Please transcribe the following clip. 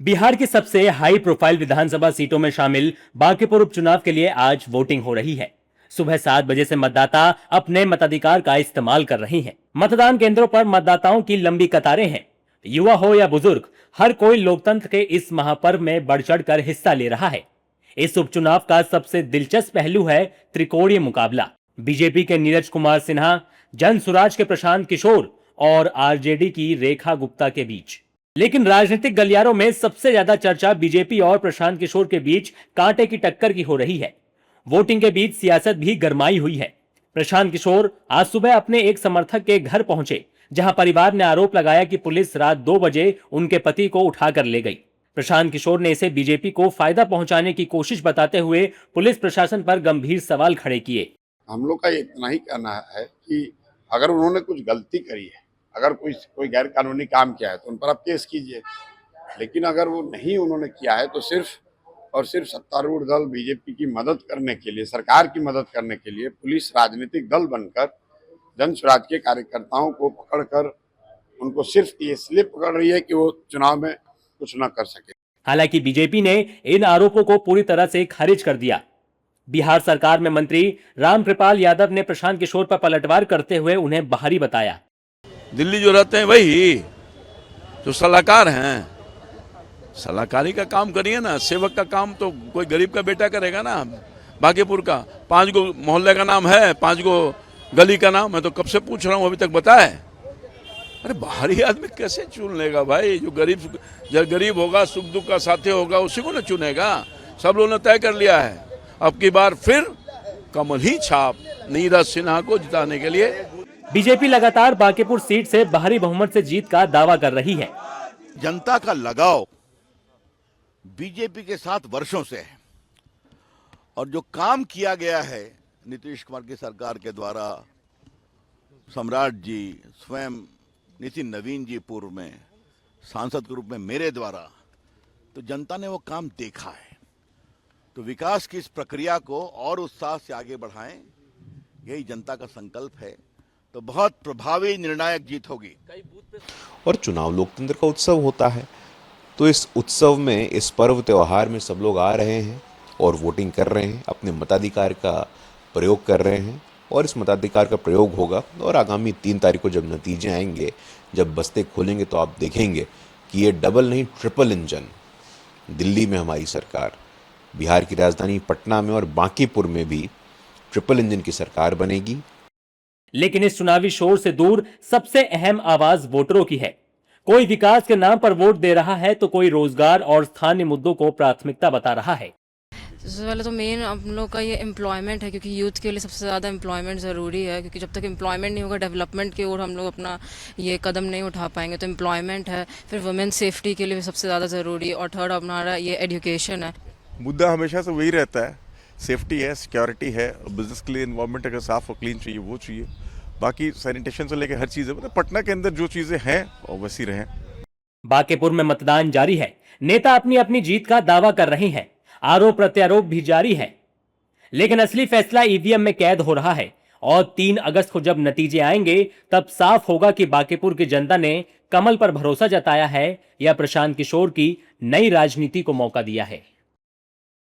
बिहार की सबसे high profile विधानसभा सीटों में शामिल बांकीपुर उपचुनाव के लिए आज वोटिंग हो रही है। सुबह 7 बजे से मतदाता अपने मताधिकार का इस्तेमाल कर रहे हैं। मतदान केंद्रों पर मतदाताओं की लंबी कतारें हैं। युवा हो या बुजुर्ग, हर कोई लोकतंत्र के इस महापर्व में बढ़ चढ़कर हिस्सा ले रहा है। इस उपचुनाव का सबसे दिलचस्प पहलू है त्रिकोणीय मुकाबला। बीजेपी के नीरज कुमार सिन्हा, जन सुराज के प्रशांत किशोर और आरजेडी की रेखा गुप्ता के बीच। लेकिन राजनीतिक गलियारों में सबसे ज्यादा चर्चा बीजेपी और प्रशांत किशोर के बीच कांटे की टक्कर की हो रही है। वोटिंग के बीच सियासत भी गरमाई हुई है। प्रशांत किशोर आज सुबह अपने एक समर्थक के घर पहुंचे, जहां परिवार ने आरोप लगाया कि पुलिस रात 2 बजे उनके पति को उठाकर ले गई। प्रशांत किशोर ने इसे बीजेपी को फायदा पहुंचाने की कोशिश बताते हुए पुलिस प्रशासन पर गंभीर सवाल खड़े किए। हम लोग का इतना ही कहना है कि अगर उन्होंने कुछ गलती करी है, अगर कोई गैर कानूनी काम किया है तो उन पर आप केस कीजिए, लेकिन अगर वो नहीं उन्होंने किया है तो सिर्फ और सिर्फ सत्तारूढ़ दल बीजेपी की मदद करने के लिए, सरकार की मदद करने के लिए पुलिस राजनीतिक दल बनकर जन स्वराज के कार्यकर्ताओं को पकड़कर उनको सिर्फ ये इसलिए पकड़ रही है कि वो चुनाव में कुछ न कर सके। हालांकि बीजेपी ने इन आरोपों को पूरी तरह से खारिज कर दिया। बिहार सरकार में मंत्री रामकृपाल यादव ने प्रशांत किशोर पर पलटवार करते हुए उन्हें बाहरी बताया। दिल्ली जो रहते हैं वही जो सलाहकार हैं, सलाहकारी का काम करिए ना। सेवक का काम तो कोई गरीब का बेटा करेगा ना। बांकीपुर का 5 गो मोहल्ले का नाम है, 5 गो गली का नाम है, तो कब से पूछ रहा हूँ, अभी तक बताए। अरे बाहरी आदमी कैसे चुन लेगा भाई? जो गरीब होगा, सुख दुख का साथी होगा, उसी को ना चुनेगा। सब लोगों ने तय कर लिया है अब की बार फिर कमल ही छाप नीरज सिन्हा को जिताने के लिए। बीजेपी लगातार बांकीपुर सीट से भारी बहुमत से जीत का दावा कर रही है। जनता का लगाव बीजेपी के साथ वर्षों से है और जो काम किया गया है नीतीश कुमार की सरकार के द्वारा, सम्राट जी, स्वयं नितिन नवीन जी पूर्व में सांसद के रूप में मेरे द्वारा, तो जनता ने वो काम देखा है। तो विकास की इस प्रक्रिया को और उत्साह से आगे बढ़ाएं, यही जनता का संकल्प है। तो बहुत प्रभावी निर्णायक जीत होगी। और चुनाव लोकतंत्र का उत्सव होता है, तो इस उत्सव में, इस पर्व त्योहार में सब लोग आ रहे हैं और वोटिंग कर रहे हैं, अपने मताधिकार का प्रयोग कर रहे हैं। और इस मताधिकार का प्रयोग होगा और आगामी 3 तारीख को जब नतीजे आएंगे, जब बस्ते खोलेंगे, तो आप देखेंगे कि ये डबल नहीं ट्रिपल इंजन दिल्ली में हमारी सरकार, बिहार की राजधानी पटना में और बांकीपुर में भी ट्रिपल इंजन की सरकार बनेगी। लेकिन इस चुनावी शोर से दूर सबसे अहम आवाज वोटरों की है। कोई विकास के नाम पर वोट दे रहा है तो कोई रोजगार और स्थानीय मुद्दों को प्राथमिकता बता रहा है। सबसे पहले तो मेन हम लोग का ये एम्प्लॉयमेंट है, क्योंकि यूथ के लिए सबसे ज़्यादा एम्प्लॉयमेंट ज़रूरी है। क्योंकि जब तक एम्प्लॉयमेंट नहीं होगा, डेवलपमेंट की ओर हम लोग अपना ये कदम नहीं उठा पाएंगे। तो एम्प्लॉयमेंट है, फिर वुमेन सेफ्टी के लिए भी सबसे ज़्यादा ज़रूरी है, और थर्ड हमारा ये एजुकेशन है। मुद्दा हमेशा से वही रहता है, सेफ्टी है, सिक्योरिटी है। बिजनेस के लिए एनवायरनमेंट अगर साफ और क्लीन चाहिए वो चाहिए, बाकी सैनिटेशन से लेकर हर चीज़ है। मतलब पटना के अंदर जो चीज़ें हैं और वैसी रहें। बांकीपुर में मतदान जारी है। नेता अपनी अपनी जीत का दावा कर रहे हैं। आरोप प्रत्यारोप भी जारी है, लेकिन असली फैसला ईवीएम में कैद हो रहा है। और 3 अगस्त को जब नतीजे आएंगे, तब साफ होगा कि बांकीपुर की जनता ने कमल पर भरोसा जताया है या प्रशांत किशोर की नई राजनीति को मौका दिया है।